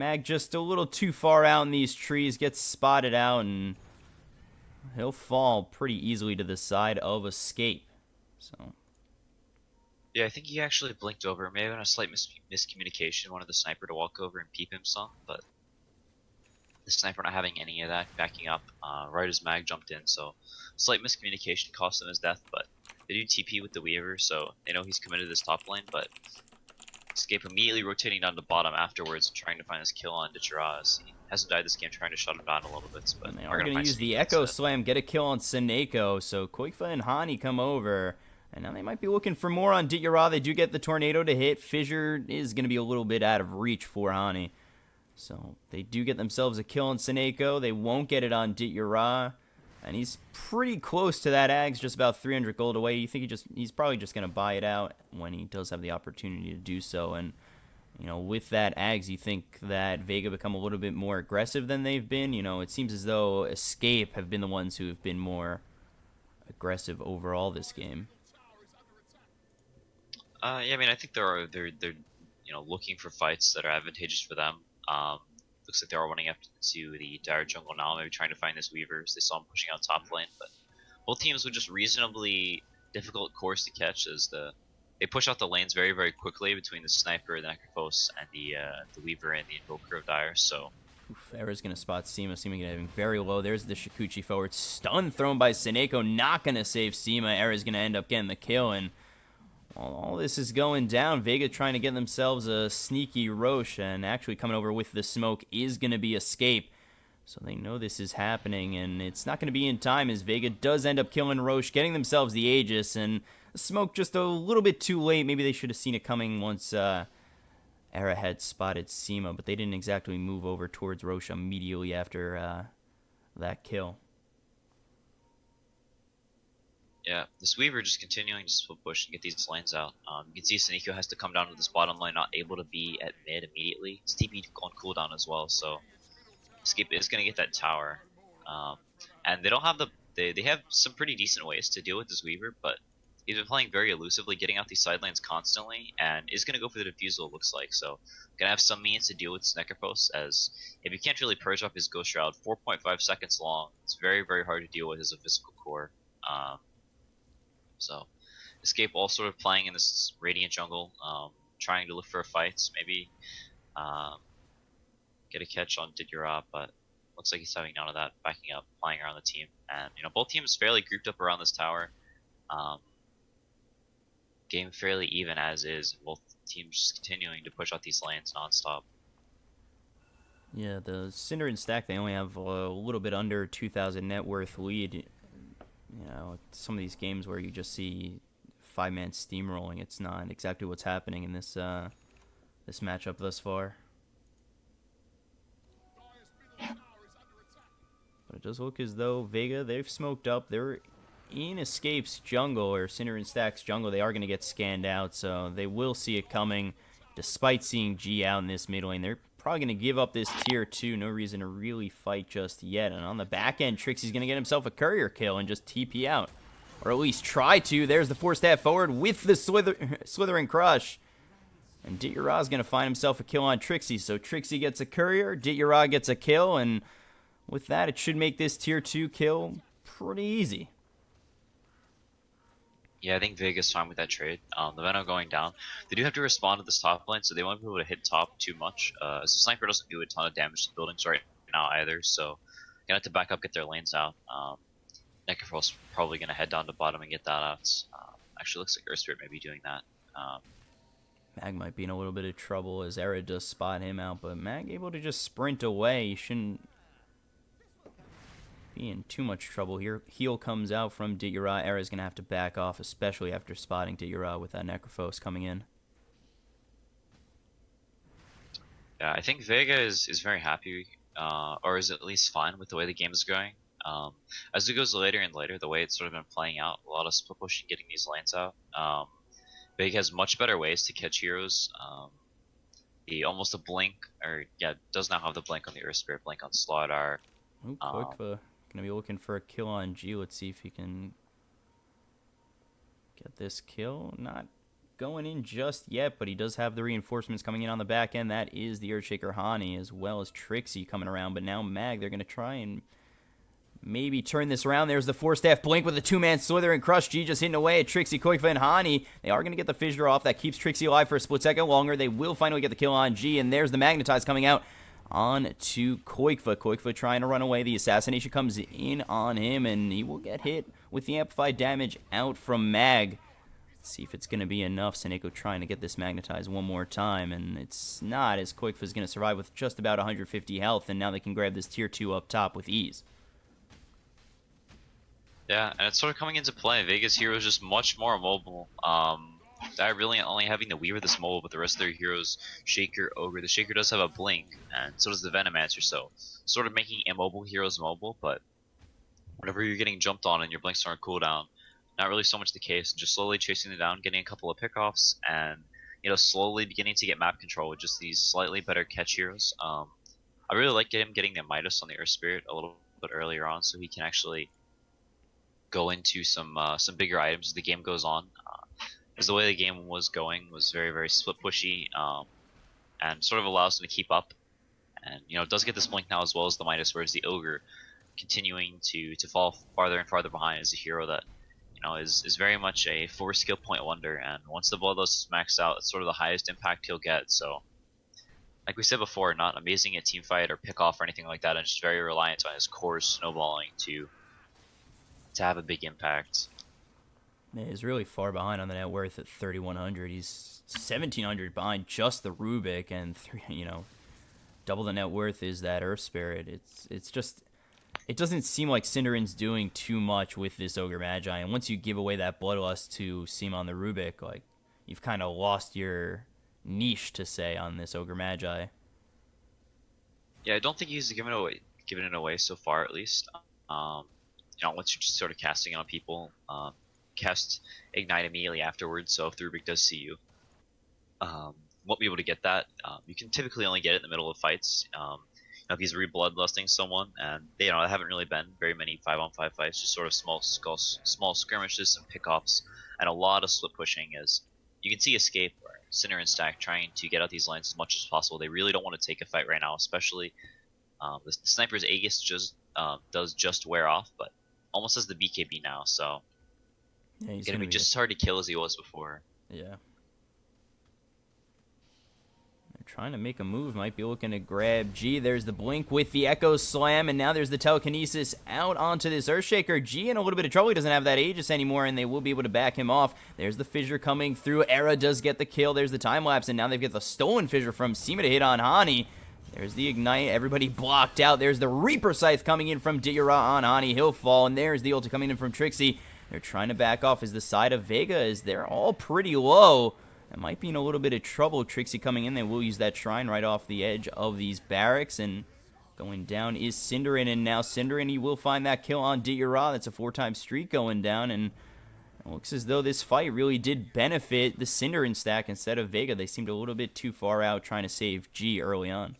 Mag just a little too far out in these trees, gets spotted out, and he'll fall pretty easily to the side of Escape. So, Yeah, I think he actually blinked over. Maybe on a slight miscommunication, wanted the sniper to walk over and peep him some, but the sniper not having any of that backing up right as Mag jumped in, so slight miscommunication cost him his death, but they do TP with the Weaver, so they know he's committed to this top lane, but Escape immediately rotating down to bottom afterwards and trying to find this kill on Ditcheraz. He hasn't died this game, trying to shut him down a little bit, but and they are are going to going to find use the Sneaky Echo instead. Slam, get a kill on Seneko. So Koifa and Hani come over. And now they might be looking for more on Dityara. They do get the Tornado to hit. Fissure is going to be a little bit out of reach for Hani. So they do get themselves a kill on Seneko. They won't get it on Dityara. And he's pretty close to that Ags, just about 300 gold away. You think he's probably just going to buy it out when he does have the opportunity to do so. And with that Ags, you think that Vega become a little bit more aggressive than they've been. It seems as though Escape have been the ones who have been more aggressive overall this game. Yeah, I mean, I think they're looking for fights that are advantageous for them. Looks like they are running up to the dire jungle now, maybe trying to find this Weavers. They saw him pushing out top lane, but both teams with just reasonably difficult course to catch as they push out the lanes very very quickly between the sniper, the Necrophos, and the Weaver and the Invoker of Dire. So Era's going to spot Sima. Sima getting very low. There's the Shikuchi forward. Stun thrown by Seneko. Not going to save Sima. Era's going to end up getting the kill. And while all this is going down, Vega trying to get themselves a sneaky Roche. And actually coming over with the smoke is going to be Escape. So they know this is happening. And it's not going to be in time as Vega does end up killing Roche, getting themselves the Aegis. And the smoke just a little bit too late. Maybe they should have seen it coming once Era had spotted Sima, but they didn't exactly move over towards Roche immediately after that kill. yeah, this Weaver just continuing to split push and get these lanes out. You can see Seneko has to come down to this bottom lane, not able to be at mid immediately. It's TP on cooldown as well, so Escape is going to get that tower. Um, and they don't have they have some pretty decent ways to deal with this Weaver, but he's been playing very elusively, getting out these side lanes constantly, and is going to go for the defusal, it looks like. So going to have some means to deal with Necrophos, as if you can't really purge up his Ghost Shroud, 4.5 seconds long, it's very very hard to deal with as a physical core. So Escape all sort of playing in this Radiant jungle, trying to look for fights, maybe um, get a catch on Didyara, but looks like he's having none of that, backing up, flying around the team. And both teams fairly grouped up around this tower. Um, Game fairly even as is, both teams just continuing to push out these lanes nonstop. Yeah, the Cinder and Stack, they only have a little bit under 2,000 net worth lead. Some of these games where you just see five-man steamrolling, it's not exactly what's happening in this matchup thus far. But it does look as though Vega, they've smoked up. They're in Escape's jungle, or Cinder and Stack's jungle. They are going to get scanned out, so they will see it coming. Despite seeing G out in this mid lane, they're probably going to give up this tier 2. No reason to really fight just yet. And on the back end, Trixie's going to get himself a courier kill and just TP out. Or at least try to. There's the 4-stab forward with the Slithering Crush. And Dityara's going to find himself a kill on Trixie. So Trixie gets a courier, Dityara gets a kill, and with that, it should make this tier 2 kill pretty easy. Yeah, I think Vega's fine with that trade. The Venom going down. They do have to respond to this top lane, so they won't be able to hit top too much. As the sniper doesn't do a ton of damage to buildings right now either, so gonna have to back up, get their lanes out. Necrophos probably gonna head down to bottom and get that out. Actually, looks like Earth Spirit may be doing that. Mag might be in a little bit of trouble as Era does spot him out, but Mag able to just sprint away. He shouldn't be in too much trouble here. Heal comes out from Dityara. Era's going to have to back off, especially after spotting Dityara with that Necrophos coming in. Yeah, I think Vega is very happy, or is at least fine with the way the game is going. As it goes later and later, the way it's sort of been playing out, a lot of split pushing, getting these lanes out. Vega has much better ways to catch heroes. The almost a blink, or yeah, does not have the blink on the Earth Spirit, blink on Slaughter. Ooh, quick, gonna be looking for a kill on G. Let's see if he can get this kill. Not going in just yet, but he does have the reinforcements coming in on the back end. That is the Earthshaker Hani, as well as Trixie coming around. But now Mag, they're going to try and maybe turn this around. There's the 4-staff Blink with a 2-man Slither, and Crush G just hitting away at Trixie, Koifa, and Hani. They are going to get the Fissure off. That keeps Trixie alive for a split second longer. They will finally get the kill on G, and there's the Magnetize coming out on to Koifa. Koifa trying to run away. The assassination comes in on him, and he will get hit with the amplified damage out from Mag. Let's see if it's going to be enough. Seneko trying to get this Magnetize one more time, and it's not, as Koifa is going to survive with just about 150 health, and now they can grab this tier 2 up top with ease. Yeah, and it's sort of coming into play. Vega's hero is just much more mobile. They're really only having the Weaver this mobile, but the rest of their heroes, Shaker, Ogre. The Shaker does have a Blink, and so does the Venomancer, so sort of making immobile heroes mobile, but whenever you're getting jumped on and your Blinks are on cooldown, not really so much the case. Just slowly chasing them down, getting a couple of pickoffs, and slowly beginning to get map control with just these slightly better catch heroes. I really like him getting the Midas on the Earth Spirit a little bit earlier on, so he can actually go into some bigger items as the game goes on. Because the way the game was going was very, very split pushy, and sort of allows him to keep up. And it does get this Blink now as well as the Midas, whereas the Ogre continuing to fall farther and farther behind as a hero that is very much a 4 skill point wonder. And once the Bloodlust is maxed out, it's sort of the highest impact he'll get. So, like we said before, not amazing at teamfight or pick off or anything like that, and just very reliant on his cores snowballing to have a big impact. Yeah, he's really far behind on the net worth at 3,100. He's 1,700 behind just the Rubik, and double the net worth is that Earth Spirit. It's just, it doesn't seem like Cinderin's doing too much with this Ogre Magi, and once you give away that Bloodlust to Simon the Rubik, like, you've kind of lost your niche, to say, on this Ogre Magi. Yeah, I don't think he's given it away so far, at least. Once you're just sort of casting on people, cast Ignite immediately afterwards, so if the Rubik does see you, won't be able to get that. You can typically only get it in the middle of fights. If he's re-bloodlusting someone, and there haven't really been very many 5-on-5 fights, just sort of small skirmishes, some pickoffs, and a lot of split pushing. As you can see, Escape or Cinder and Stack trying to get out these lanes as much as possible. They really don't want to take a fight right now, especially the Sniper's Aegis does just wear off, but almost as the BKB now, so yeah, he's gonna be just as hard to kill as he was before. Yeah. They're trying to make a move. Might be looking to grab G. There's the Blink with the Echo Slam, and now there's the Telekinesis out onto this Earthshaker. G in a little bit of trouble. He doesn't have that Aegis anymore, and they will be able to back him off. There's the Fissure coming through. Era does get the kill. There's the time lapse, and now they've got the stolen Fissure from Sima to hit on Hani. There's the Ignite. Everybody blocked out. There's the Reaper Scythe coming in from Digura on Hani. He'll fall, and there's the ulti coming in from Trixie. They're trying to back off as the side of Vega, as they're all pretty low. It might be in a little bit of trouble. Trixie coming in. They will use that Shrine right off the edge of these barracks. And going down is Cinderin. And now Cinderin, he will find that kill on Digura. That's a 4-time streak going down. And it looks as though this fight really did benefit the Cinderin stack instead of Vega. They seemed a little bit too far out trying to save G early on.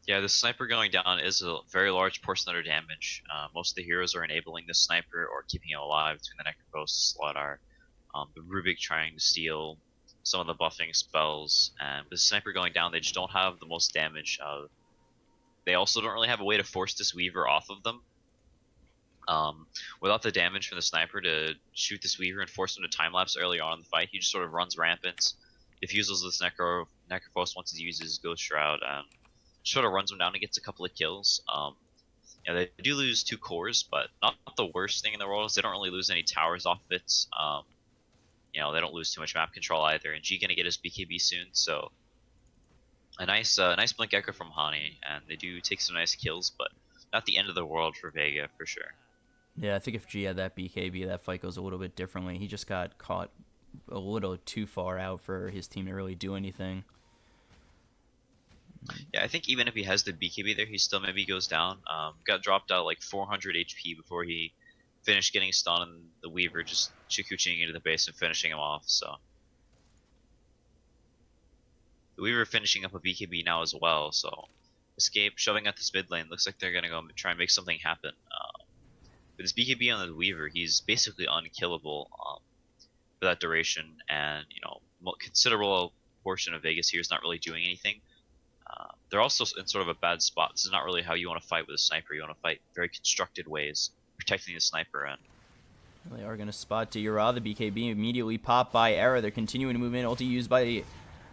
Yeah, the Sniper going down is a very large portion of their damage. Most of the heroes are enabling the Sniper or keeping him alive between the Necropost, Slaughter, the Rubik trying to steal some of the buffing spells, and with the Sniper going down, they just don't have the most damage. They also don't really have a way to force this Weaver off of them. Without the damage from the Sniper to shoot this Weaver and force him to time-lapse early on in the fight, he just sort of runs rampant, diffuses this Necropost once he uses Ghost Shroud, and sort of runs him down and gets a couple of kills. They do lose 2 cores, but not the worst thing in the world. Is they don't really lose any towers off of it. They don't lose too much map control either. And G gonna get his BKB soon, so a nice Blink Echo from Hani, and they do take some nice kills, but not the end of the world for Vega for sure. Yeah, I think if G had that BKB, that fight goes a little bit differently. He just got caught a little too far out for his team to really do anything. Yeah, I think even if he has the BKB there, he still maybe goes down. Got dropped out like 400 HP before he finished getting stunned, and the Weaver just Chikuchiing into the base and finishing him off. So the Weaver finishing up a BKB now as well. So Escape shoving out this mid lane. Looks like they're gonna go try and make something happen. With his BKB on the Weaver, he's basically unkillable. for that duration, and considerable portion of Vegas here is not really doing anything. They're also in sort of a bad spot. This is not really how you want to fight with a sniper. You want to fight very constructed ways, protecting the sniper. And They are going to spot Dura. The BKB immediately popped by Era. They're continuing to move in. Ulti used by the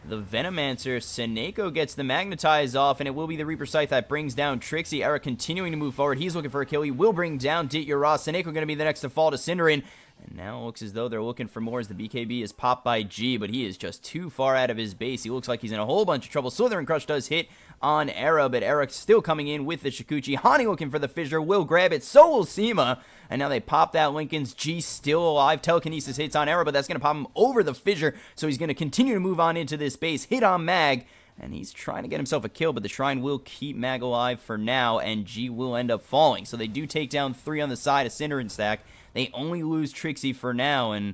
Venomancer. Seneko gets the Magnetize off, and it will be the Reaper Scythe that brings down Trixie. Era continuing to move forward. He's looking for a kill. He will bring down Dura. Seneko going to be the next to fall to Cinderin. And now it looks as though they're looking for more as the BKB is popped by G, but he is just too far out of his base. He looks like he's in a whole bunch of trouble. Slithering Crush does hit on Era, but Eric's still coming in with the Shikuchi. Hani looking for the fissure, will grab it, so will Seema. And now they pop that Lincoln's. G still alive. Telekinesis hits on Era, but that's going to pop him over the fissure, so he's going to continue to move on into this base. Hit on Mag, and he's trying to get himself a kill, but the Shrine will keep Mag alive for now, and G will end up falling. So they do take down 3 on the side of Cinder and Stack. They only lose Trixie for now, and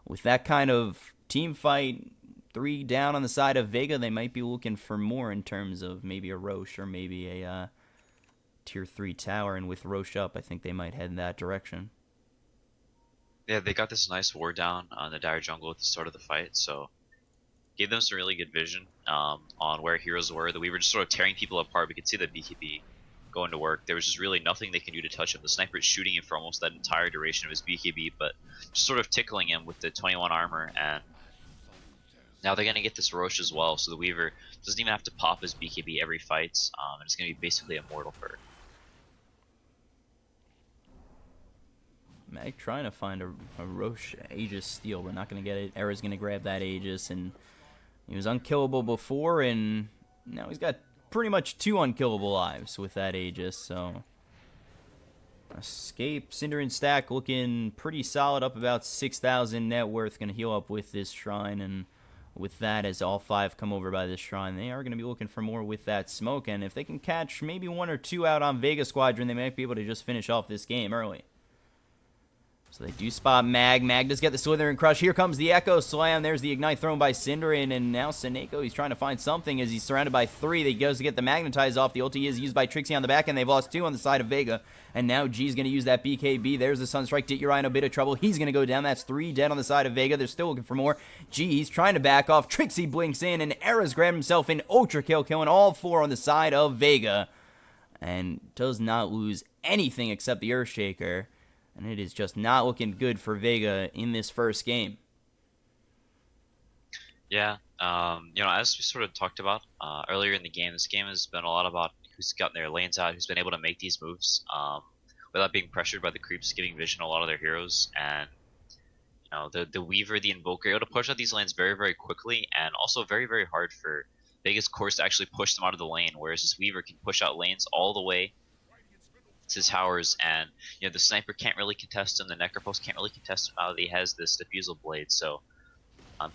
with that kind of team fight, 3 down on the side of Vega, they might be looking for more in terms of maybe a Roche or maybe a tier 3 tower, and with Roche up, I think they might head in that direction. yeah, they got this nice war down on the Dire Jungle at the start of the fight, so gave them some really good vision on where heroes were. That we were just sort of tearing people apart. We could see the BKB going to work. There was just really nothing they can do to touch him. The sniper is shooting him for almost that entire duration of his BKB, but just sort of tickling him with the 21 armor. And now they're going to get this Roche as well, so the Weaver doesn't even have to pop his BKB every fight, and it's going to be basically immortal for her. Mag trying to find a Roche Aegis steal, but not going to get it. Era's going to grab that Aegis, and he was unkillable before, and now he's got pretty much 2 unkillable lives with that Aegis, so Escape, Cinder and Stack looking pretty solid, up about 6,000 net worth, going to heal up with this Shrine, and with that, as all 5 come over by this Shrine, they are going to be looking for more with that smoke, and if they can catch maybe 1 or 2 out on Vega Squadron, they might be able to just finish off this game early. So they do spot Mag. Mag does get the Slither and Crush. Here comes the Echo Slam. There's the Ignite thrown by Cinderin. And now Seneko, he's trying to find something as he's surrounded by 3. He goes to get the Magnetize off. The ulti is used by Trixie on the back, and they've lost 2 on the side of Vega. And now G's going to use that BKB. There's the Sunstrike. Dituri in a bit of trouble. He's going to go down. That's 3 dead on the side of Vega. They're still looking for more. G, he's trying to back off. Trixie blinks in, and Era's grabbed himself an Ultra Kill, killing all 4 on the side of Vega. And does not lose anything except the Earthshaker. And it is just not looking good for Vega in this first game. Yeah, as we sort of talked about earlier in the game, this game has been a lot about who's gotten their lanes out, who's been able to make these moves without being pressured by the creeps giving vision a lot of their heroes. And the Weaver, the Invoker, able to push out these lanes very, very quickly, and also very, very hard for Vega's cores to actually push them out of the lane, whereas this Weaver can push out lanes all the way to towers, and the sniper can't really contest him, the Necropost can't really contest him now that he has this Diffusal Blade. So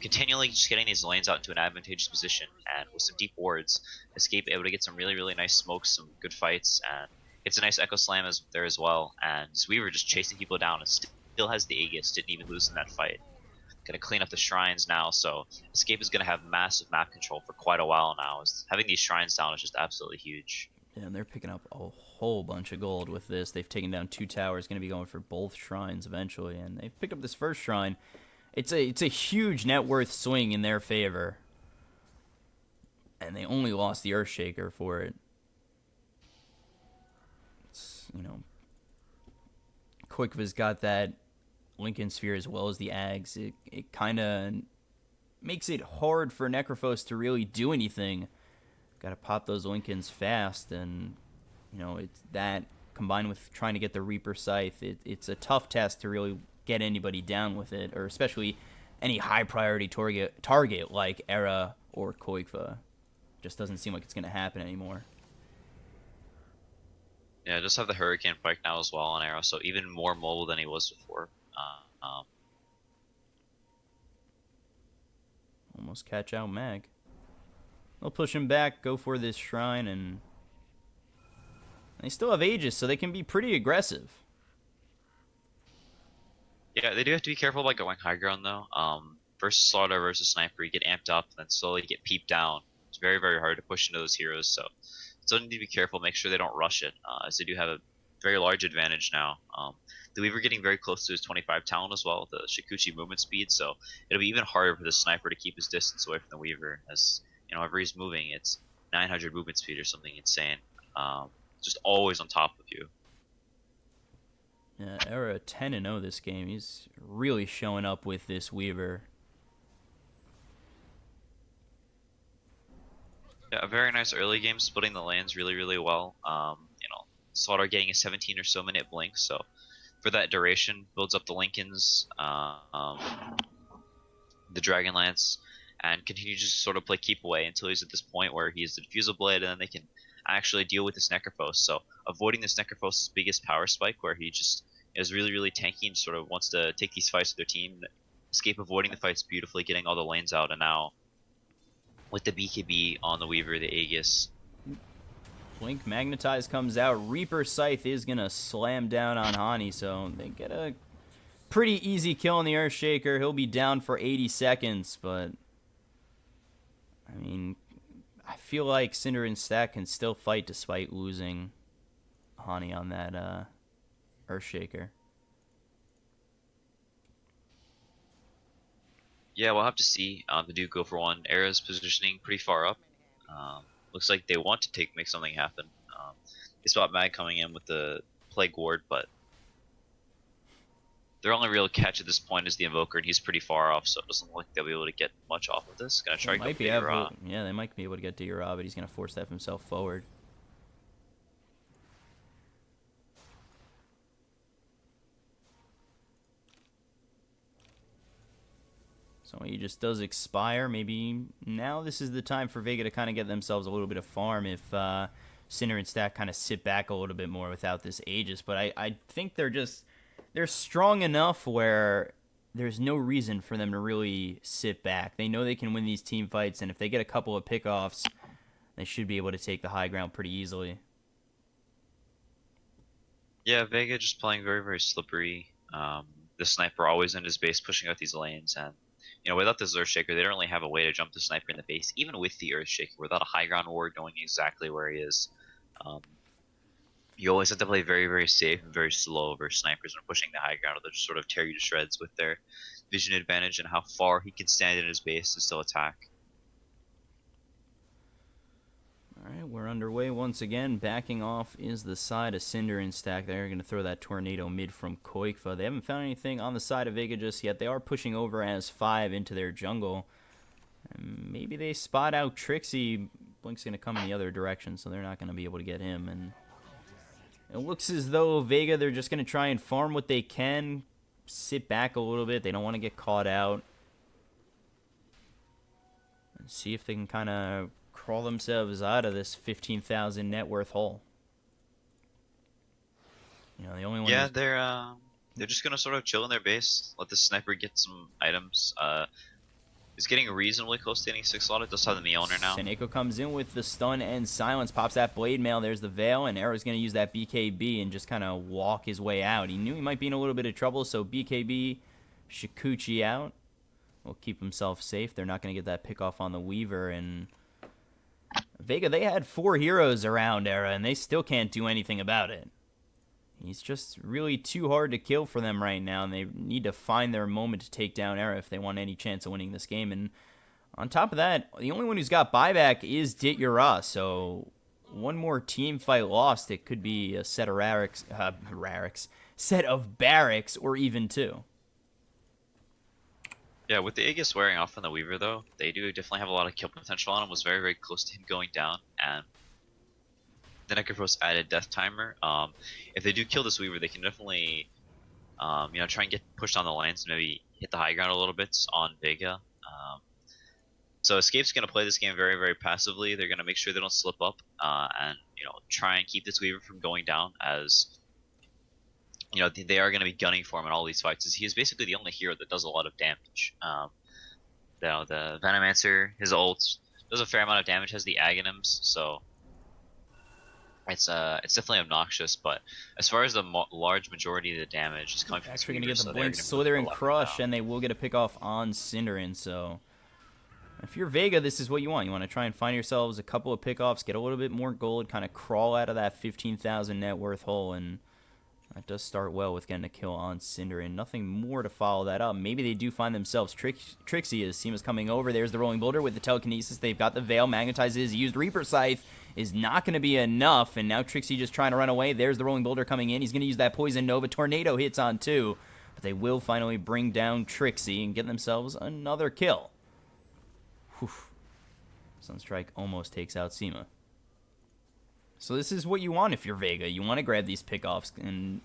continually just getting these lanes out into an advantageous position, and with some deep wards, Escape able to get some really, really nice smokes, some good fights, and it's a nice Echo Slam there as well. And Weaver just chasing people down and still has the Aegis, didn't even lose in that fight. Gonna clean up the shrines now, so Escape is gonna have massive map control for quite a while now. Having these shrines down is just absolutely huge. Yeah, and they're picking up a whole bunch of gold with this. They've taken down 2 towers, going to be going for both shrines eventually, and they've picked up this first shrine. It's a huge net worth swing in their favor, and they only lost the Earthshaker for it. It's, Quickva's got that Lincoln Sphere as well as the Ags. It kind of makes it hard for Necrophos to really do anything. Got to pop those Lincolns fast, and it's that combined with trying to get the Reaper Scythe. It's a tough test to really get anybody down with it, or especially any high priority target like Era or Koikva. Just doesn't seem like it's going to happen anymore. Yeah, just have the Hurricane Pike now as well on Era, so even more mobile than he was before. Almost catch out Mag. They'll push him back, go for this Shrine, and they still have Aegis, so they can be pretty aggressive. Yeah, they do have to be careful about going high ground, though. Versus Slaughter versus Sniper, you get amped up, and then slowly get peeped down. It's very, very hard to push into those heroes, so still need to be careful, make sure they don't rush it, as they do have a very large advantage now. The Weaver getting very close to his 25 talent as well, the Shikuchi movement speed, so it'll be even harder for the Sniper to keep his distance away from the Weaver, as whenever he's moving, it's 900 movement speed or something insane. Just always on top of you. Yeah, Era 10-0 this game. He's really showing up with this Weaver. Yeah, a very nice early game, splitting the lanes really, really well. Slaughter getting a 17 or so minute blink, so for that duration, builds up the Lincolns, the Dragonlance, and continues to sort of play keep away until he's at this point where he's the Diffusal Blade, and then they can actually deal with this Necrophos. So avoiding this Necrophos' biggest power spike, where he just is really, really tanky and sort of wants to take these fights with their team, escape avoiding the fights beautifully, getting all the lanes out, and now with the BKB on the Weaver, the Aegis. Blink Magnetize comes out. Reaper Scythe is going to slam down on Hani, so they get a pretty easy kill on the Earthshaker. He'll be down for 80 seconds, but I mean, I feel like Cinder and Stack can still fight despite losing Hani on that Earthshaker. Yeah, we'll have to see. The do go for one. Era's positioning pretty far up. Looks like they want to make something happen. They spot Mag coming in with the Plague Ward, but their only real catch at this point is the Invoker, and he's pretty far off, so it doesn't look like they'll be able to get much off of this. Gonna try to go for Yura. Yeah, they might be able to get to Yura, but he's gonna force that himself forward. So he just does expire. Maybe now this is the time for Vega to kind of get themselves a little bit of farm if Cinder and Stack kind of sit back a little bit more without this Aegis. But I think they're strong enough where there's no reason for them to really sit back. They know they can win these team fights, and if they get a couple of pickoffs, they should be able to take the high ground pretty easily. Yeah, Vega just playing very, very slippery. The Sniper always in his base pushing out these lanes, and without this Earthshaker, they don't really have a way to jump the Sniper in the base, even with the Earthshaker, without a high ground ward knowing exactly where he is. You always have to play very, very safe and very slow versus Snipers when pushing the high ground, or they'll just sort of tear you to shreds with their vision advantage and how far he can stand in his base and still attack. Alright, we're underway once again. Backing off is the side of Cinder and Stack. They're going to throw that Tornado mid from Koikfa. They haven't found anything on the side of Vega just yet. They are pushing over as 5 into their jungle. And maybe they spot out Trixie. Blink's going to come in the other direction, so they're not going to be able to get him. And it looks as though Vega, they're just going to try and farm what they can, sit back a little bit. They don't want to get caught out. And see if they can kind of crawl themselves out of this 15,000 net worth hole. The only one. Yeah, they're just gonna sort of chill in their base, let the Sniper get some items. Is getting reasonably close to getting 6 slotted. Does have the Mjolnir now. Seneko comes in with the stun and silence, pops that blade mail. There's the veil, and Arrow's gonna use that BKB and just kind of walk his way out. He knew he might be in a little bit of trouble, so BKB, Shikuchi out. Will keep himself safe. They're not gonna get that pick off on the Weaver, and Vega, they had 4 heroes around Era, and they still can't do anything about it. He's just really too hard to kill for them right now, and they need to find their moment to take down Era if they want any chance of winning this game. And on top of that, the only one who's got buyback is Dit Yura, so one more team fight lost, it could be a set of set of barracks, or even 2. Yeah, with the Aegis wearing off on the Weaver, though, they do definitely have a lot of kill potential on him. Was very, very close to him going down, and the Necrophos added Death Timer. If they do kill this Weaver, they can definitely, try and get pushed on the lanes and maybe hit the high ground a little bit on Vega. So Escape's going to play this game very, very passively. They're going to make sure they don't slip up, and try and keep this Weaver from going down, as they are going to be gunning for him in all these fights, as he is basically the only hero that does a lot of damage. The Venomancer, his ult, does a fair amount of damage, has the Aghanims, so it's definitely obnoxious, but as far as the large majority of the damage is coming from Actually going to get the Blink, Slither, and Crush, and they will get a pick off on Cinderin, so if you're Vega, this is what you want. You want to try and find yourselves a couple of pickoffs, get a little bit more gold, kind of crawl out of that 15,000 net worth hole, and That does start well with getting a kill on Cinder, and nothing more to follow that up. Maybe they do find themselves Trixie as Seema's coming over. There's the Rolling Boulder with the Telekinesis. They've got the Veil. Magnetizes, used Reaper Scythe is not going to be enough, and now Trixie just trying to run away. There's the Rolling Boulder coming in. He's going to use that Poison Nova. Tornado hits on two, but they will finally bring down Trixie and get themselves another kill. Whew. Sunstrike almost takes out Seema. So this is what you want if you're Vega. You want to grab these pickoffs, and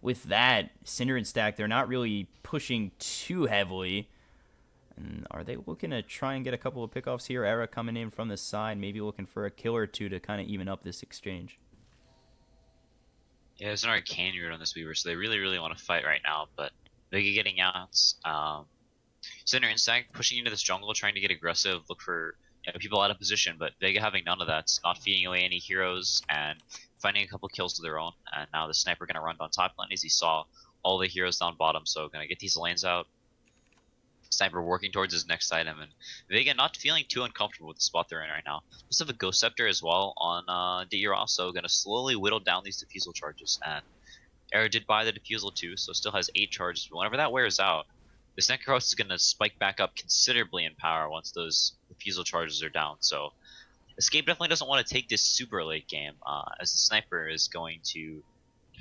with that, Cinder and Stack, they're not really pushing too heavily. And are they looking to try and get a couple of pickoffs here? Era coming in from the side, maybe looking for a kill or two to kind of even up this exchange. Yeah, there's an Arcane root on this Weaver, so they really, really want to fight right now, but Vega getting out. Cinder and Stack pushing into this jungle, trying to get aggressive, look for people out of position, but Vega having none of that, not feeding away any heroes and finding a couple kills of their own. And now the sniper going to run down top lane as he saw all the heroes down bottom, so going to get these lanes out. Sniper working towards his next item, and Vega not feeling too uncomfortable with the spot they're in right now. Just have a Ghost Scepter as well on You're also going to slowly whittle down these defusal charges, and Era did buy the defusal too, so still has 8 charges, but whenever that wears out, this Necros is going to spike back up considerably in power once those defusal charges are down. So Escape definitely doesn't want to take this super late game, as the Sniper is going to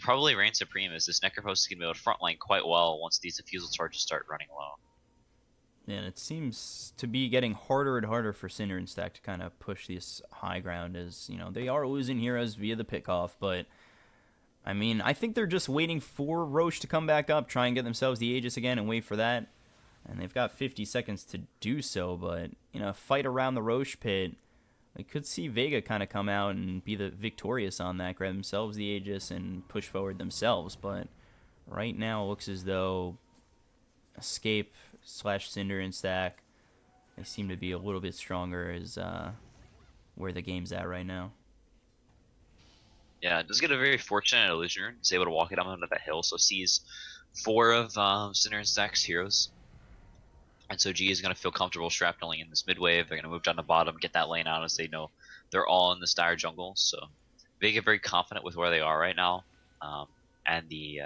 probably reign supreme, as this Necros is going to be able to frontline quite well once these defusal charges start running low. Yeah, and it seems to be getting harder and harder for Cinder and Stack to kind of push this high ground, as, you know, they are losing heroes via the pickoff, but I mean, I think they're just waiting for Roche to come back up, try and get themselves the Aegis again and wait for that. And they've got 50 seconds to do so, but, you know, fight around the Roche pit, we could see Vega kind of come out and be the victorious on that, grab themselves the Aegis and push forward themselves. But right now it looks as though Escape / Cinder and Stack, they seem to be a little bit stronger as where the game's at right now. Yeah, does get a very fortunate illusioner. He's able to walk it up onto that hill, so sees 4 of Cinder and Stack's heroes. And so G is going to feel comfortable shrapneling in this mid wave. They're going to move down the bottom, get that lane out as they know they're all in this dire jungle. So Vega very confident with where they are right now. And the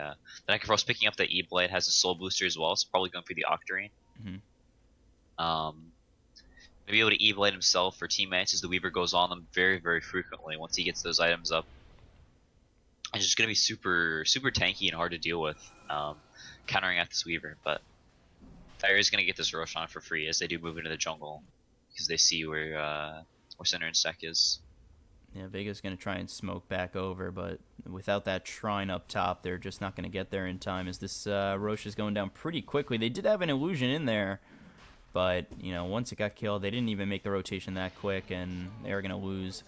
Necrophos picking up the E-Blade has a soul booster as well, so probably going for the Octarine. Mm-hmm. Maybe able to E-Blade himself for teammates as the Weaver goes on them very, very frequently once he gets those items up. It's just going to be super, super tanky and hard to deal with, countering at this Weaver. But Fire is going to get this Roshan for free as they do move into the jungle, because they see where Cinder and Stack is. Yeah, Vega's going to try and smoke back over, but without that Shrine up top, they're just not going to get there in time, as this Roche is going down pretty quickly. They did have an illusion in there, but, you know, once it got killed, they didn't even make the rotation that quick, and they're going to lose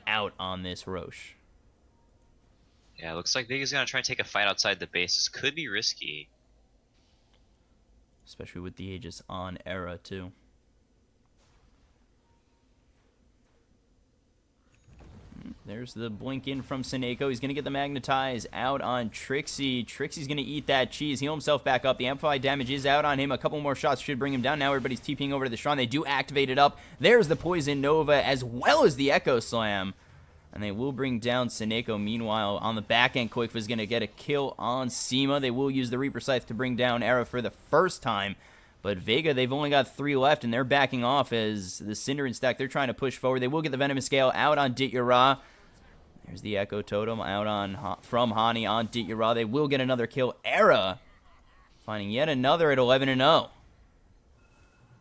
out on this Roche. Yeah, looks like Vega's going to try and take a fight outside the base. This could be risky. Especially with the Aegis on Era, too. There's the blink in from Seneko. He's going to get the Magnetize out on Trixie. Trixie's going to eat that cheese, heal himself back up. The Amplified damage is out on him. A couple more shots should bring him down. Now everybody's TPing over to the Shrine. They do activate it up. There's the Poison Nova as well as the Echo Slam. And they will bring down Seneko. Meanwhile, on the back end, Quickfa is going to get a kill on Seema. They will use the Reaper Scythe to bring down Era for the first time. But Vega, they've only got 3 left, and they're backing off as the Cinder and Stack, they're trying to push forward. They will get the Venomous Scale out on Dityara. There's the Echo Totem out on from Hani on Dityara. They will get another kill. Era finding yet another at 11-0.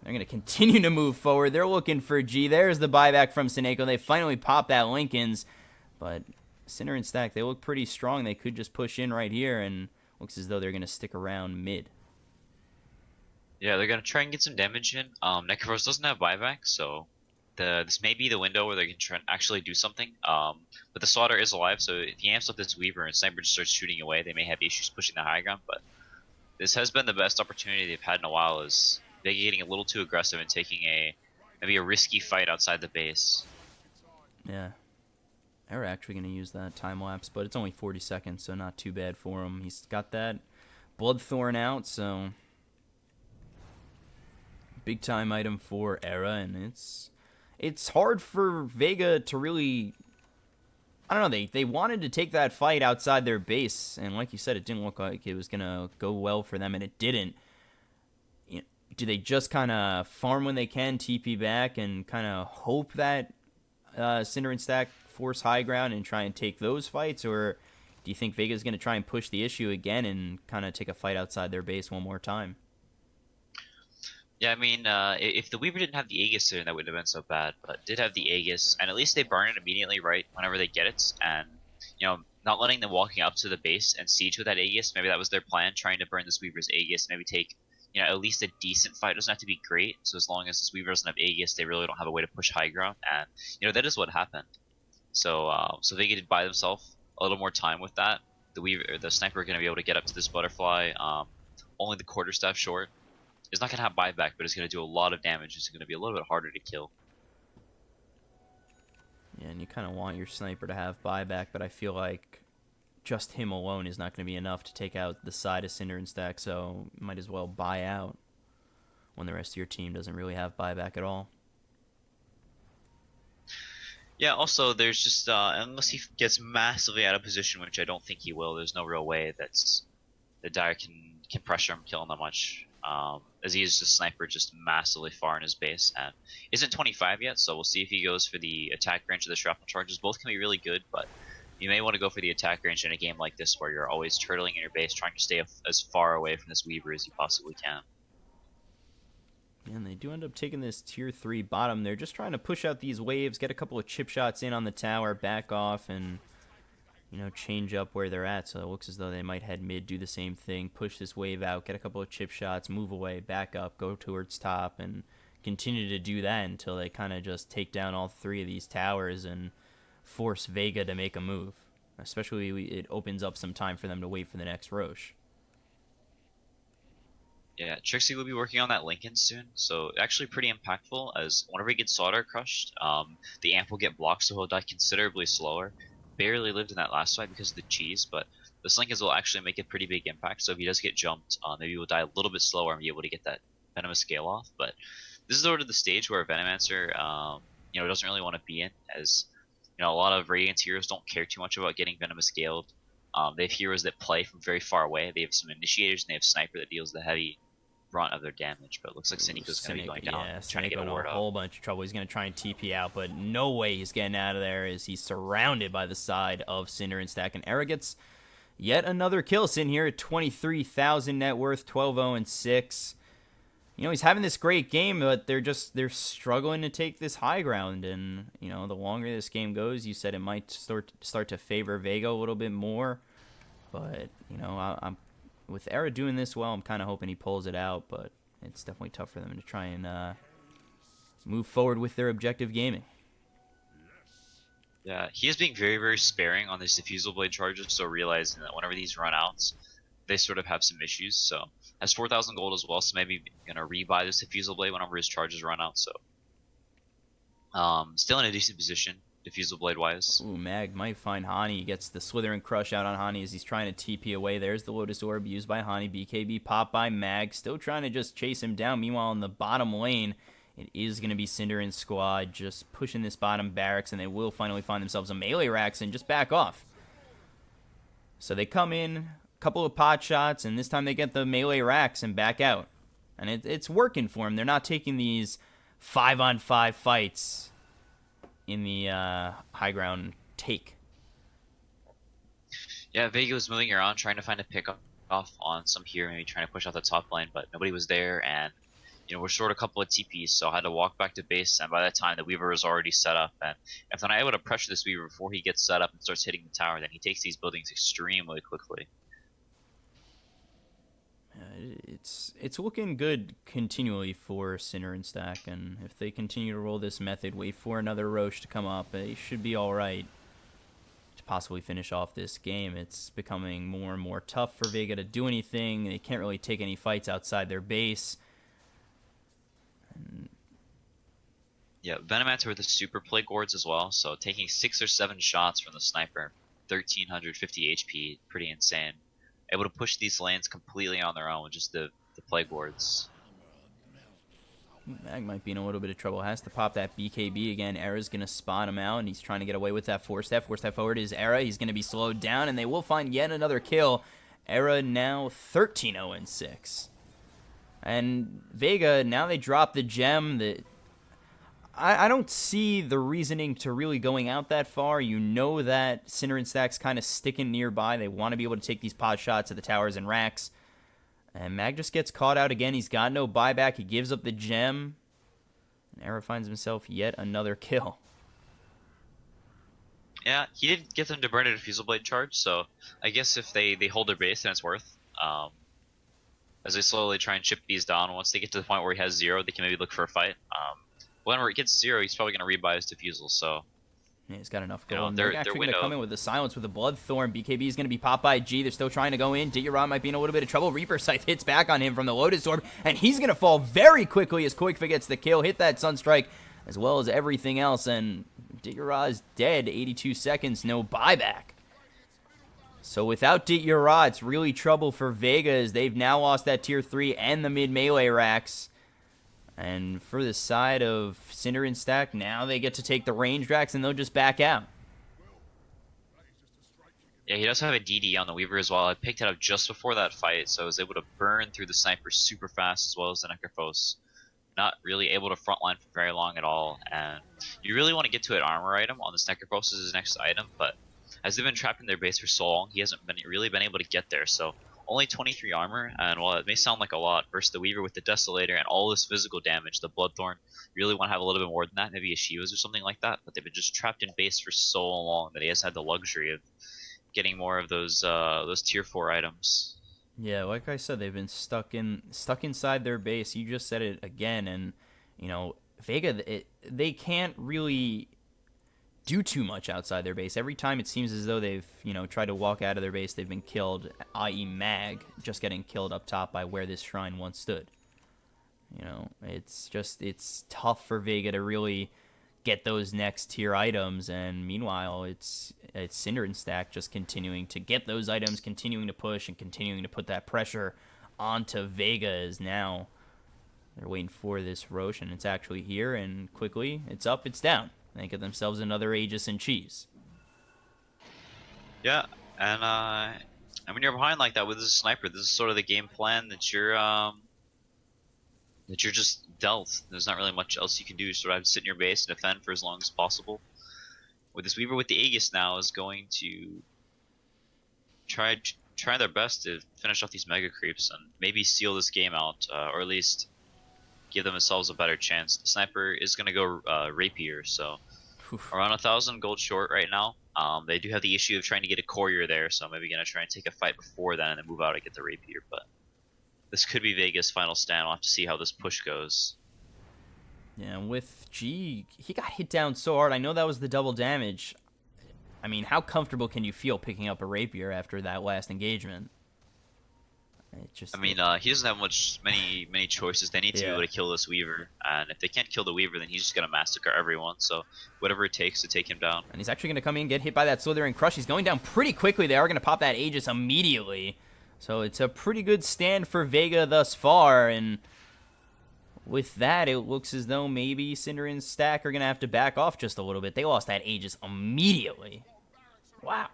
They're going to continue to move forward. They're looking for G. There's the buyback from Seneko. They finally pop that Lincoln's. But Cinder and Stack, they look pretty strong. They could just push in right here, and looks as though they're going to stick around mid. Yeah, they're going to try and get some damage in. Necrophos doesn't have buyback, so this may be the window where they can try and actually do something. But the Slaughter is alive, so if he amps up this Weaver and Sniper just starts shooting away, they may have issues pushing the high ground. But this has been the best opportunity they've had in a while, is they getting a little too aggressive and taking maybe a risky fight outside the base. Yeah. They're actually going to use that time lapse, but it's only 40 seconds, so not too bad for him. He's got that Bloodthorn out, so big time item for Era, and it's hard for Vega to really I don't know, they wanted to take that fight outside their base, and like you said, it didn't look like it was gonna go well for them, and it didn't. You know, do they just kind of farm when they can, TP back, and kind of hope that Cinder and Stack force high ground and try and take those fights, or do you think Vega's going to try and push the issue again and kind of take a fight outside their base one more time? Yeah, I mean, if the Weaver didn't have the Aegis there, that wouldn't have been so bad. But it did have the Aegis, and at least they burn it immediately, right, whenever they get it. And, not letting them walking up to the base and siege with that Aegis, maybe that was their plan, trying to burn this Weaver's Aegis, maybe take, at least a decent fight. It doesn't have to be great, so as long as this Weaver doesn't have Aegis, they really don't have a way to push high ground. And, that is what happened. So Vega did buy themselves a little more time with that. The sniper are going to be able to get up to this butterfly, only the quarterstaff short. It's not going to have buyback, but it's going to do a lot of damage. It's going to be a little bit harder to kill. Yeah, and you kind of want your sniper to have buyback, but I feel like just him alone is not going to be enough to take out the side of Cinder and Stack, so you might as well buy out when the rest of your team doesn't really have buyback at all. Yeah, also, there's just, unless he gets massively out of position, which I don't think he will, there's no real way that Dire can pressure him, kill him that much. As he is just sniper just massively far in his base, and isn't 25 yet, so we'll see if he goes for the attack range or the shrapnel charges. Both can be really good, but you may want to go for the attack range in a game like this where you're always turtling in your base, trying to stay as far away from this Weaver as you possibly can. And they do end up taking this tier 3 bottom. They're just trying to push out these waves, get a couple of chip shots in on the tower, back off, and change up where they're at. So it looks as though they might head mid, do the same thing, push this wave out, get a couple of chip shots, move away, back up, go towards top, and continue to do that until they kind of just take down all 3 of these towers and force Vega to make a move. Especially, it opens up some time for them to wait for the next Roche. Yeah, Trixie will be working on that Lincoln soon, so actually pretty impactful, as whenever he gets solder crushed, the amp will get blocked, so he'll die considerably slower. Barely lived in that last fight because of the cheese, but the Slinkers will actually make a pretty big impact, so if he does get jumped, maybe he'll die a little bit slower and be able to get that Venomous scale off. But this is sort of the stage where Venomancer, doesn't really want to be in, as, a lot of Radiance heroes don't care too much about getting Venomous scaled. They have heroes that play from very far away, they have some initiators, and they have Sniper that deals the heavy brunt of their damage, but it looks like Seniko's going to be going down, trying to get a ward a up. whole bunch of trouble. He's going to try and TP out, but no way he's getting out of there, as he's surrounded by the side of Cinder and Stack. And Era gets yet another kill. Sin here at 23,000 net worth, 12-0-6. He's having this great game, but they're struggling to take this high ground. And the longer this game goes, you said it might start to favor Vega a little bit more. But I'm with Era doing this well, I'm kind of hoping he pulls it out, but it's definitely tough for them to try and move forward with their objective gaming. Yeah, he is being very, very sparing on these diffusal blade charges, so realizing that whenever these run out, they sort of have some issues. So has 4,000 gold as well, so maybe gonna rebuy this diffusal blade whenever his charges run out. So still in a decent position, diffusal blade wise. Ooh, Mag might find Hani. He gets the Slithering Crush out on Hani as he's trying to TP away. There's the Lotus Orb used by Hani. BKB popped by Mag. Still trying to just chase him down. Meanwhile, in the bottom lane, it is going to be Cinder and Squad just pushing this bottom barracks, and they will finally find themselves a melee Rax and just back off. So they come in, a couple of pot shots, and this time they get the melee Rax and back out. And it's working for them. They're not taking these 5-on-5 fights in the high ground take. Yeah, Vega was moving around trying to find a pick off on some hero, maybe trying to push out the top lane, but nobody was there, and we're short a couple of TPs, so I had to walk back to base, and by that time the Weaver was already set up, and if I'm not able to pressure this Weaver before he gets set up and starts hitting the tower, then he takes these buildings extremely quickly. It's looking good continually for Cinder and Stack, and if they continue to roll this method, wait for another Roche to come up, they should be alright to possibly finish off this game. It's becoming more and more tough for Vega to do anything. They can't really take any fights outside their base. Yeah, Venomancer with the super plague wards as well, so taking 6 or 7 shots from the sniper, 1350 HP, pretty insane. Able to push these lanes completely on their own with just the plague wards. Mag might be in a little bit of trouble. Has to pop that BKB again. Era's going to spot him out, and he's trying to get away with that 4-step. 4-step forward is Era. He's going to be slowed down, and they will find yet another kill. Era now 13-0-6. And Vega, now they drop the gem. That I don't see the reasoning to really going out that far. You know that Cinder and Stack's kind of sticking nearby. They want to be able to take these pot shots at the towers and racks. And Mag just gets caught out again. He's got no buyback. He gives up the gem. And Era finds himself yet another kill. Yeah, he did get them to burn a diffusal blade charge, so I guess if they hold their base, then it's worth. As they slowly try and chip these down, once they get to the point where he has 0, they can maybe look for a fight. Whenever it gets 0, he's probably going to rebuy his diffusal, so... Yeah, he's got enough You know, gold. their They're actually going to window- come in with the silence with the Bloodthorn. BKB is going to be popped by G. They're still trying to go in. Diggerod might be in a little bit of trouble. Reaper Scythe hits back on him from the Lotus Orb, and he's going to fall very quickly as Koikfa gets the kill. Hit that Sunstrike as well as everything else, and Diggerod is dead. 82 seconds, no buyback. So without Diggerod, it's really trouble for Vega as they've now lost that tier 3 and the mid melee racks. And for the side of Cinder and Stack, now they get to take the range racks and they'll just back out. Yeah, he does have a DD on the Weaver as well. I picked it up just before that fight, so I was able to burn through the sniper super fast as well as the Necrophos. Not really able to frontline for very long at all, and you really want to get to an armor item on this Necrophos as his next item, but as they've been trapped in their base for so long, he hasn't really been able to get there, so only 23 armor, and while it may sound like a lot versus the Weaver with the Desolator and all this physical damage, the Bloodthorn, you really want to have a little bit more than that, maybe a Shivas or something like that, but they've been just trapped in base for so long that he hasn't had the luxury of getting more of those tier 4 items. Yeah, like I said, they've been stuck inside their base. You just said it again, and you know, Vega, they can't really do too much outside their base. Every time it seems as though they've, you know, tried to walk out of their base, they've been killed, i.e. Mag just getting killed up top by where this shrine once stood. You know, it's tough for Vega to really get those next tier items, and meanwhile it's Cinder and Stack just continuing to get those items, continuing to push and continuing to put that pressure onto Vega. As now they're waiting for this Roche, and it's actually here, and quickly it's up, it's down. They get themselves another Aegis and cheese. Yeah, and when you're behind like that with a sniper, this is sort of the game plan that you're just dealt. There's not really much else you can do. You sort of have to sit in your base and defend for as long as possible. With this Weaver with the Aegis now is going to try their best to finish off these mega creeps and maybe seal this game out, or at least give themselves a better chance. The sniper is going to go rapier, so around 1,000 gold short right now. They do have the issue of trying to get a courier there, so maybe going to try and take a fight before then and then move out and get the rapier, but this could be Vega's final stand. We'll have to see how this push goes. Yeah, with G, he got hit down so hard. I know that was the double damage. I mean, how comfortable can you feel picking up a rapier after that last engagement? I mean, he doesn't have many choices. They need to be able to kill this Weaver, and if they can't kill the Weaver, then he's just gonna massacre everyone. So whatever it takes to take him down. And he's actually gonna come in and get hit by that Slither and Crush. He's going down pretty quickly. They are gonna pop that Aegis immediately. So it's a pretty good stand for Vega thus far, and with that, it looks as though maybe Cinder and Stack are gonna have to back off just a little bit. They lost that Aegis immediately. Wow.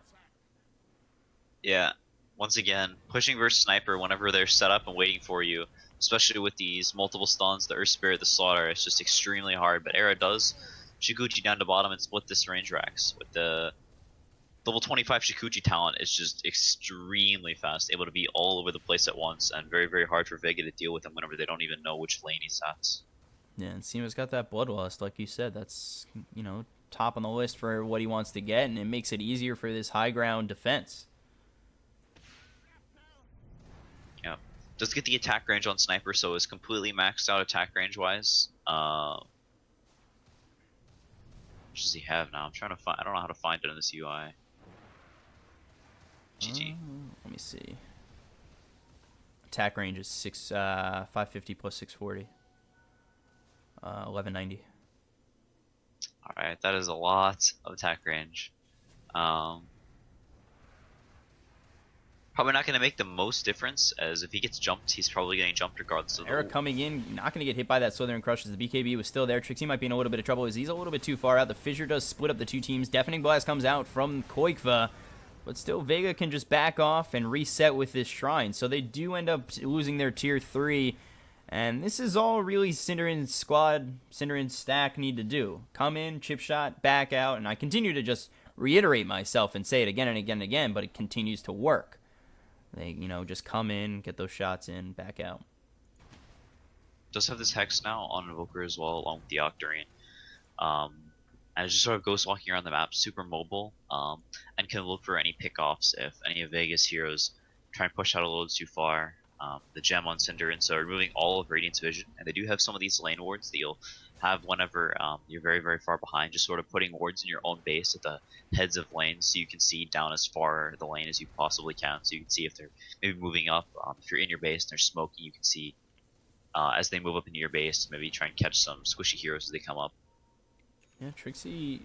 Yeah. Once again, pushing versus sniper whenever they're set up and waiting for you, especially with these multiple stuns, the Earth Spirit, the Slaughter, it's just extremely hard. But Era does Shikuchi down to bottom and split this range racks. With the level 25 Shikuchi talent, it's just extremely fast, able to be all over the place at once, and very, very hard for Vega to deal with them whenever they don't even know which lane he's at. Yeah, and Seema's got that Bloodlust, like you said. That's, you know, top on the list for what he wants to get, and it makes it easier for this high ground defense. Yeah, does get the attack range on Sniper, so it's completely maxed out attack range wise. What does he have now? I'm trying to find. I don't know how to find it in this UI. GG. Let me see. Attack range is 550 plus 640. 1190. All right, that is a lot of attack range. Probably not going to make the most difference, as if he gets jumped, he's probably getting jumped regardless of the Eric coming in, not going to get hit by that Southern Crush as the BKB was still there. Trixie might be in a little bit of trouble as he's a little bit too far out. The Fissure does split up the two teams. Deafening Blast comes out from Koikva, but still Vega can just back off and reset with this Shrine. So they do end up losing their Tier 3. And this is all really Cinderin's squad, Cinderin's stack need to do. Come in, chip shot, back out, and I continue to just reiterate myself and say it again and again and again, but it continues to work. They, just come in, get those shots in, back out. Does have this Hex now on Invoker as well, along with the Octarine. And it's just sort of ghost walking around the map, super mobile, and can look for any pickoffs if any of Vega's heroes try and push out a little too far. The gem on Cinder, and so removing all of Radiant's vision. And they do have some of these lane wards that you'll have whenever you're very, very far behind, just sort of putting wards in your own base at the heads of lanes so you can see down as far the lane as you possibly can, so you can see if they're maybe moving up. If you're in your base and they're smoking, you can see as they move up into your base, maybe try and catch some squishy heroes as they come up. Yeah, Trixie's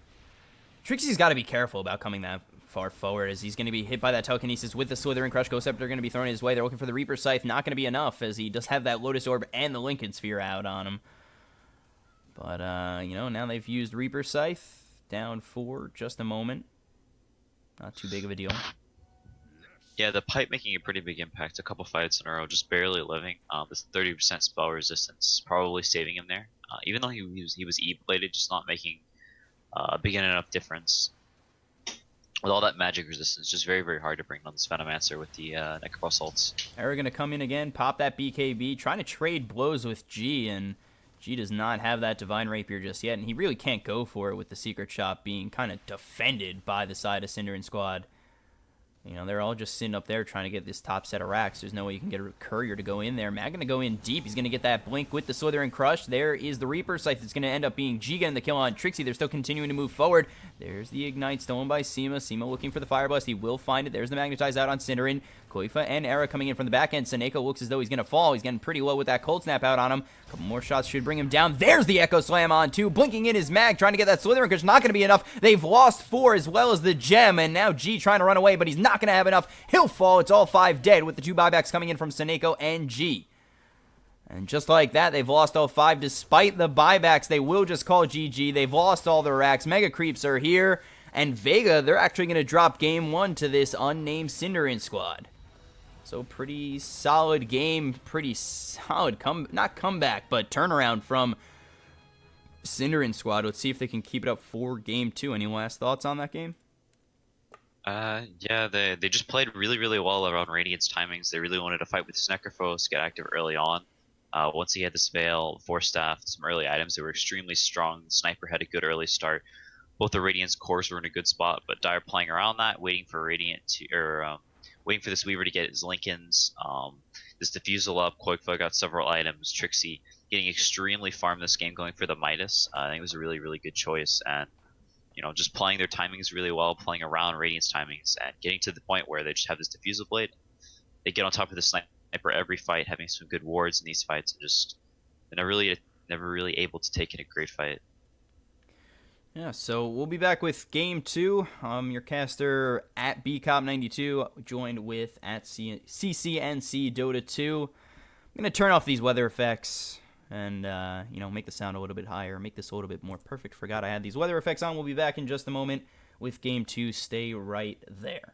got to be careful about coming that far forward, as he's going to be hit by that telekinesis with the Slithering Crush. Ghost Scepter going to be thrown his way. They're looking for the Reaper Scythe. Not going to be enough, as he does have that Lotus Orb and the Lincoln Sphere out on him. But, now they've used Reaper Scythe. Down for just a moment. Not too big of a deal. Yeah, the pipe making a pretty big impact. A couple fights in a row, just barely living. This 30% spell resistance probably saving him there. Even though he was E-bladed, just not making a big enough difference. With all that magic resistance, just very, very hard to bring on this Venomancer with the Necropulse ults. Era going to come in again, pop that BKB, trying to trade blows with G, and G does not have that Divine Rapier just yet, and he really can't go for it with the Secret Shop being kind of defended by the side of Cinderin squad. They're all just sitting up there trying to get this top set of racks. There's no way you can get a Courier to go in there. Mag going to go in deep. He's going to get that Blink with the Slithering Crush. There is the Reaper Scythe. It's going to end up being G getting the kill on Trixie. They're still continuing to move forward. There's the Ignite stolen by Seema. Seema looking for the Fire Blast. He will find it. There's the Magnetize out on Cinderin. Koifa and Era coming in from the back end. Seneko looks as though he's going to fall. He's getting pretty low with that Cold Snap out on him. A couple more shots should bring him down. There's the Echo Slam on two. Blinking in his Mag, trying to get that Slithering Crush. Not going to be enough. They've lost 4 as well as the Gem, and now G trying to run away, but he's not going to have enough. He'll fall. It's all 5 dead with the 2 buybacks coming in from Seneko and G. And just like that, they've lost all 5 despite the buybacks. They will just call GG. They've lost all their racks. Mega Creeps are here. And Vega, they're actually going to drop game 1 to this unnamed Cinderin squad. So pretty solid game. Pretty solid, not comeback, but turnaround from Cinderin squad. Let's see if they can keep it up for game 2. Any last thoughts on that game? Yeah, they just played really, really well around Radiant's timings. They really wanted to fight with his Necrophos, get active early on. Once he had this Veil, Force Staff, some early items, they were extremely strong. The Sniper had a good early start. Both the Radiant's cores were in a good spot, but Dire playing around that, waiting for Radiant to, waiting for this Weaver to get his Lincolns. This Diffusal up, Koikva got several items. Trixie getting extremely farmed this game, going for the Midas. I think it was a really, really good choice, and just playing their timings really well, playing around Radiant's timings, and getting to the point where they just have this Diffusal Blade. They get on top of the Sniper every fight, having some good wards in these fights, and just they're never really able to take in a great fight. Yeah, so we'll be back with game 2. Your caster at BCOP92, joined with at CCNC Dota 2. I'm going to turn off these weather effects and, make the sound a little bit higher, make this a little bit more perfect. Forgot I had these weather effects on. We'll be back in just a moment with game 2. Stay right there.